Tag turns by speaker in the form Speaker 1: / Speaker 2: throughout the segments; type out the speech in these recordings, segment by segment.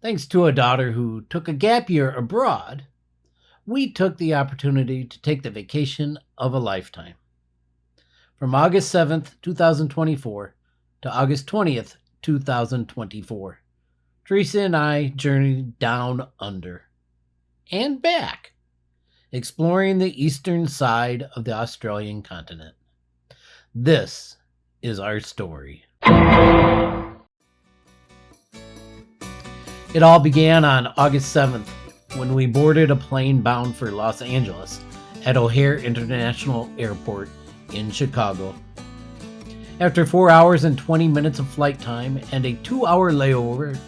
Speaker 1: Thanks to a daughter who took a gap year abroad, we took the opportunity to take the vacation of a lifetime. From August 7th, 2024 to August 20th, 2024, Theresa and I journeyed down under and back, exploring the eastern side of the Australian continent. This is our story. It all began on August 7th when we boarded a plane bound for Los Angeles at O'Hare International Airport in Chicago. After 4 hours and 20 minutes of flight time and a 2-hour layover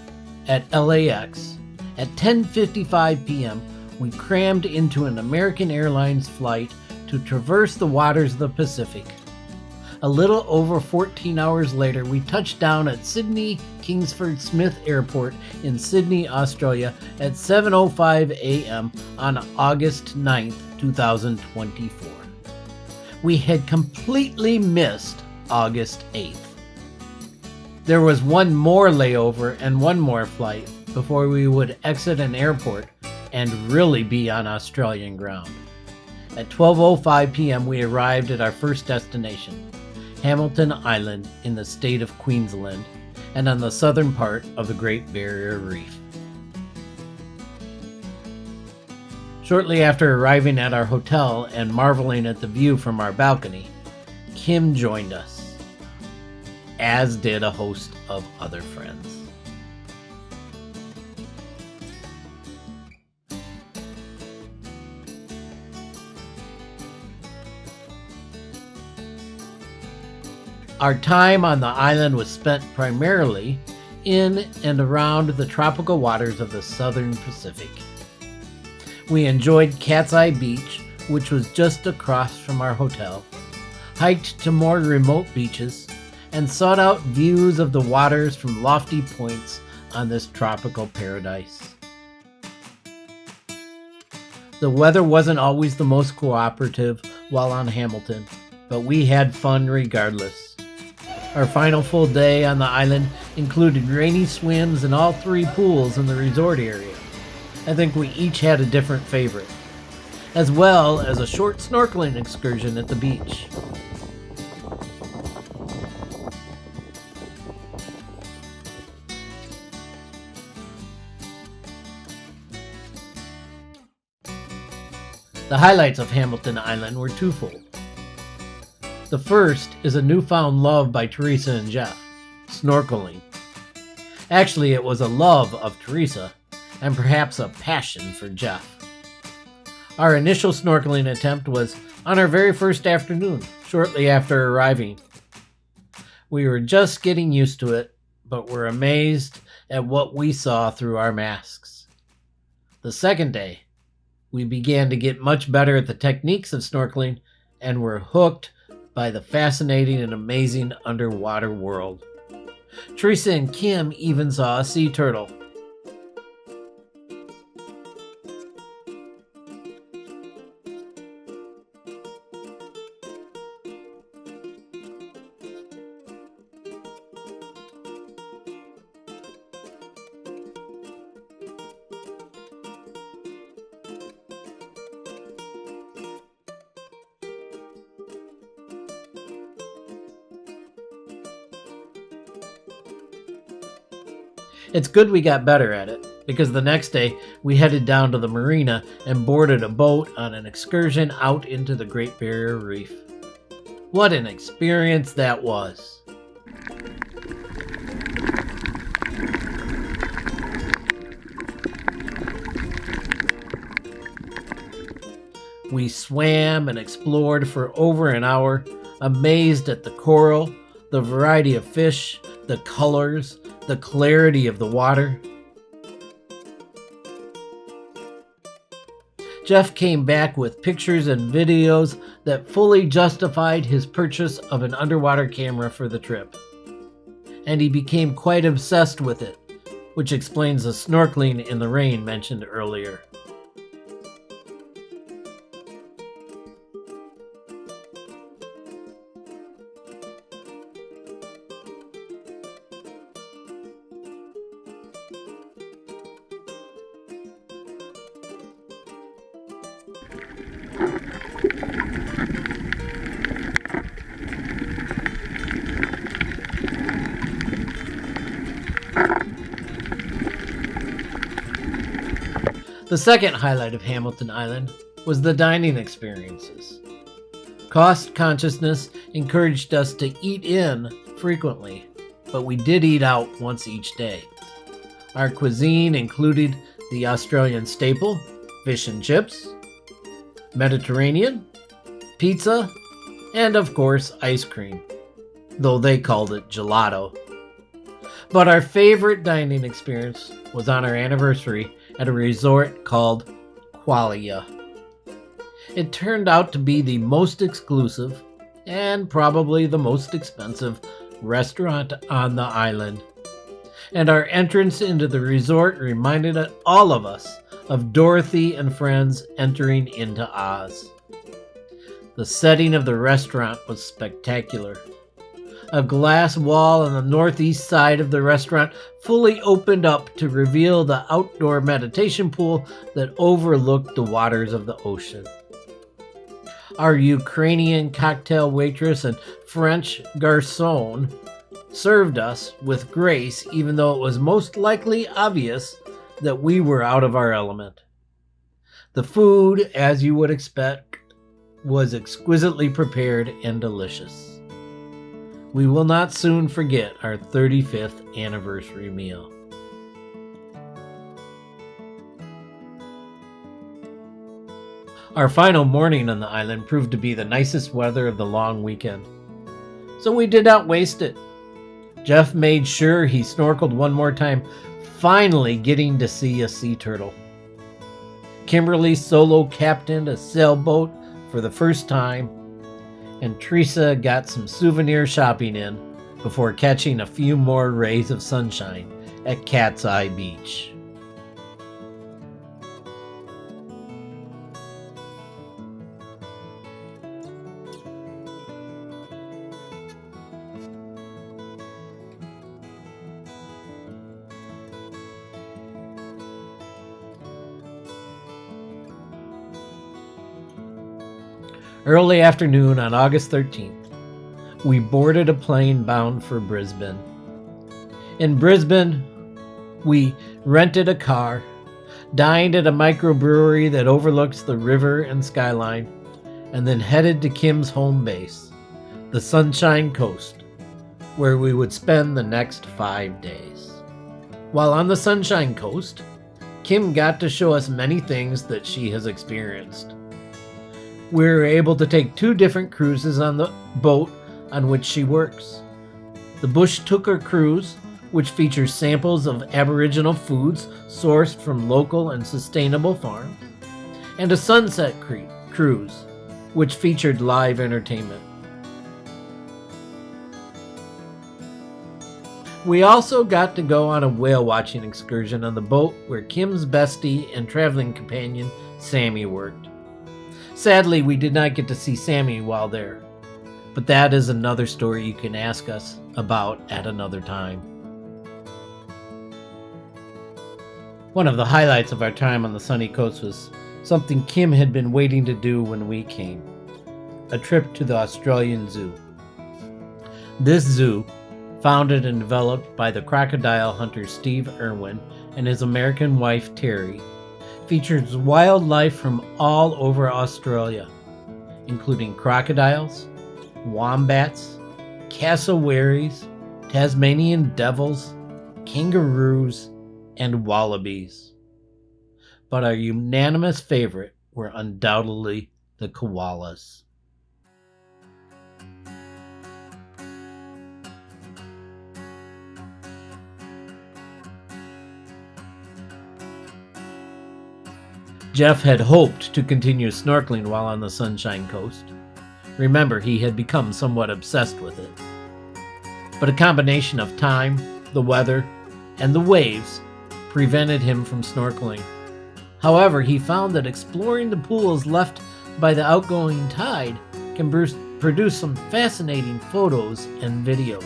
Speaker 1: at LAX, at 10:55 p.m., we crammed into an American Airlines flight to traverse the waters of the Pacific. A little over 14 hours later, we touched down at Sydney Kingsford Smith Airport in Sydney, Australia at 7:05 a.m. on August 9th, 2024. We had completely missed August 8th. There was one more layover and one more flight before we would exit an airport and really be on Australian ground. At 12:05 p.m. we arrived at our first destination, Hamilton Island in the state of Queensland and on the southern part of the Great Barrier Reef. Shortly after arriving at our hotel and marveling at the view from our balcony, Kim joined us, as did a host of other friends. Our time on the island was spent primarily in and around the tropical waters of the southern Pacific. We enjoyed Cat's Eye Beach, which was just across from our hotel, hiked to more remote beaches, and sought out views of the waters from lofty points on this tropical paradise. The weather wasn't always the most cooperative while on Hamilton, but we had fun regardless. Our final full day on the island included rainy swims in all 3 pools in the resort area. I think we each had a different favorite, as well as a short snorkeling excursion at the beach. The highlights of Hamilton Island were twofold. The first is a newfound love by Theresa and Jeff, snorkeling. Actually, it was a love of Theresa, and perhaps a passion for Jeff. Our initial snorkeling attempt was on our very first afternoon, shortly after arriving. We were just getting used to it, but were amazed at what we saw through our masks. The second day, we began to get much better at the techniques of snorkeling and were hooked by the fascinating and amazing underwater world. Theresa and Kim even saw a sea turtle. It's good we got better at it, because the next day we headed down to the marina and boarded a boat on an excursion out into the Great Barrier Reef. What an experience that was! We swam and explored for over an hour, amazed at the coral, the variety of fish, the colors, the clarity of the water. Jeff came back with pictures and videos that fully justified his purchase of an underwater camera for the trip. And he became quite obsessed with it, which explains the snorkeling in the rain mentioned earlier. The second highlight of Hamilton Island was the dining experiences. Cost consciousness encouraged us to eat in frequently, but we did eat out once each day. Our cuisine included the Australian staple, fish and chips, Mediterranean, pizza, and of course ice cream, though they called it gelato. But our favorite dining experience was on our anniversary at a resort called Qualia. It turned out to be the most exclusive and probably the most expensive restaurant on the island. And our entrance into the resort reminded all of us of Dorothy and friends entering into Oz. The setting of the restaurant was spectacular. A glass wall on the northeast side of the restaurant fully opened up to reveal the outdoor meditation pool that overlooked the waters of the ocean. Our Ukrainian cocktail waitress and French garçon served us with grace, even though it was most likely obvious that we were out of our element. The food, as you would expect, was exquisitely prepared and delicious. We will not soon forget our 35th anniversary meal. Our final morning on the island proved to be the nicest weather of the long weekend, so we did not waste it. Jeff made sure he snorkeled one more time, finally getting to see a sea turtle. Kimberly solo captained a sailboat for the first time, and Theresa got some souvenir shopping in before catching a few more rays of sunshine at Cat's Eye Beach. Early afternoon on August 13th, we boarded a plane bound for Brisbane. In Brisbane, we rented a car, dined at a microbrewery that overlooks the river and skyline, and then headed to Kim's home base, the Sunshine Coast, where we would spend the next 5 days. While on the Sunshine Coast, Kim got to show us many things that she has experienced. We were able to take 2 different cruises on the boat on which she works. The Bush Tucker cruise, which features samples of Aboriginal foods sourced from local and sustainable farms, and a Sunset cruise, which featured live entertainment. We also got to go on a whale watching excursion on the boat where Kim's bestie and traveling companion, Sammy, worked. Sadly, we did not get to see Sammy while there, but that is another story you can ask us about at another time. One of the highlights of our time on the sunny coast was something Kim had been waiting to do when we came: a trip to the Australian Zoo. This zoo, founded and developed by the crocodile hunter Steve Irwin and his American wife Terry, features wildlife from all over Australia, including crocodiles, wombats, cassowaries, Tasmanian devils, kangaroos, and wallabies. But our unanimous favorite were undoubtedly the koalas. Jeff had hoped to continue snorkeling while on the Sunshine Coast. Remember, he had become somewhat obsessed with it. But a combination of time, the weather, and the waves prevented him from snorkeling. However, he found that exploring the pools left by the outgoing tide can produce some fascinating photos and videos.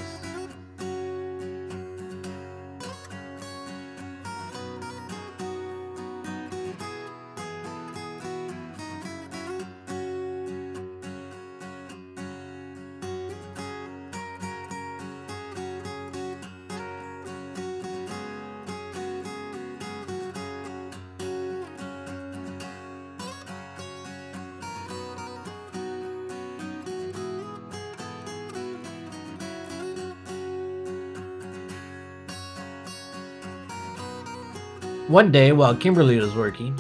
Speaker 1: One day, while Kimberly was working,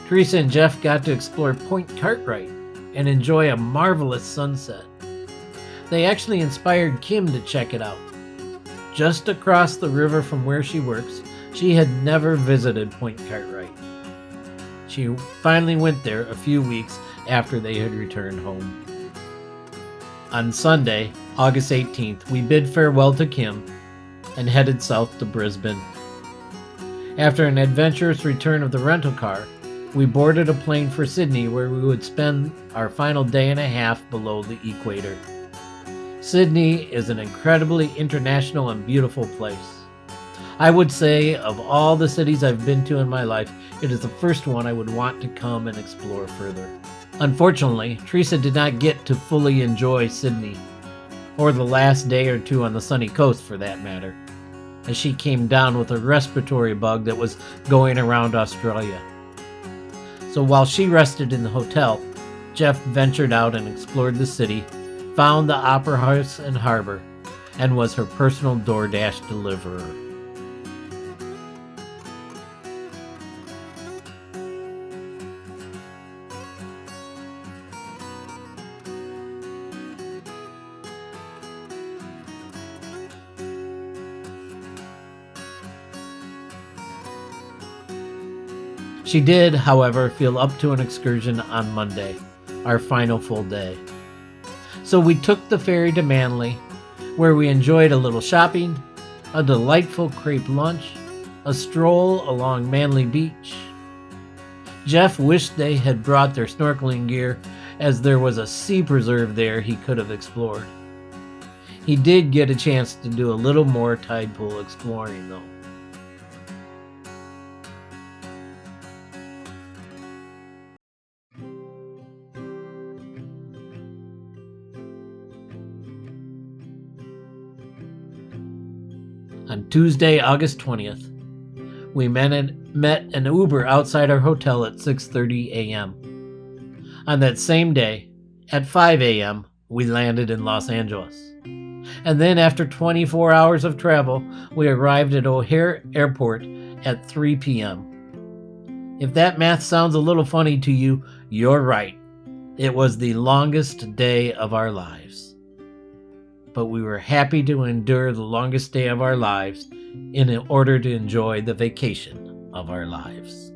Speaker 1: Theresa and Jeff got to explore Point Cartwright and enjoy a marvelous sunset. They actually inspired Kim to check it out. Just across the river from where she works, she had never visited Point Cartwright. She finally went there a few weeks after they had returned home. On Sunday, August 18th, we bid farewell to Kim and headed south to Brisbane. After an adventurous return of the rental car, we boarded a plane for Sydney, where we would spend our final day and a half below the equator. Sydney is an incredibly international and beautiful place. I would say of all the cities I've been to in my life, it is the first one I would want to come and explore further. Unfortunately, Theresa did not get to fully enjoy Sydney, or the last day or two on the sunny coast for that matter, as she came down with a respiratory bug that was going around Australia. So while she rested in the hotel, Jeff ventured out and explored the city, found the Opera House and Harbor, and was her personal DoorDash deliverer. She did, however, feel up to an excursion on Monday, our final full day. So we took the ferry to Manly, where we enjoyed a little shopping, a delightful crepe lunch, a stroll along Manly Beach. Jeff wished they had brought their snorkeling gear, as there was a sea preserve there he could have explored. He did get a chance to do a little more tide pool exploring, though. On Tuesday, August 20th, we met an Uber outside our hotel at 6:30 a.m. On that same day, at 5 a.m., we landed in Los Angeles. And then after 24 hours of travel, we arrived at O'Hare Airport at 3 p.m. If that math sounds a little funny to you, you're right. It was the longest day of our lives. But we were happy to endure the longest day of our lives in order to enjoy the vacation of our lives.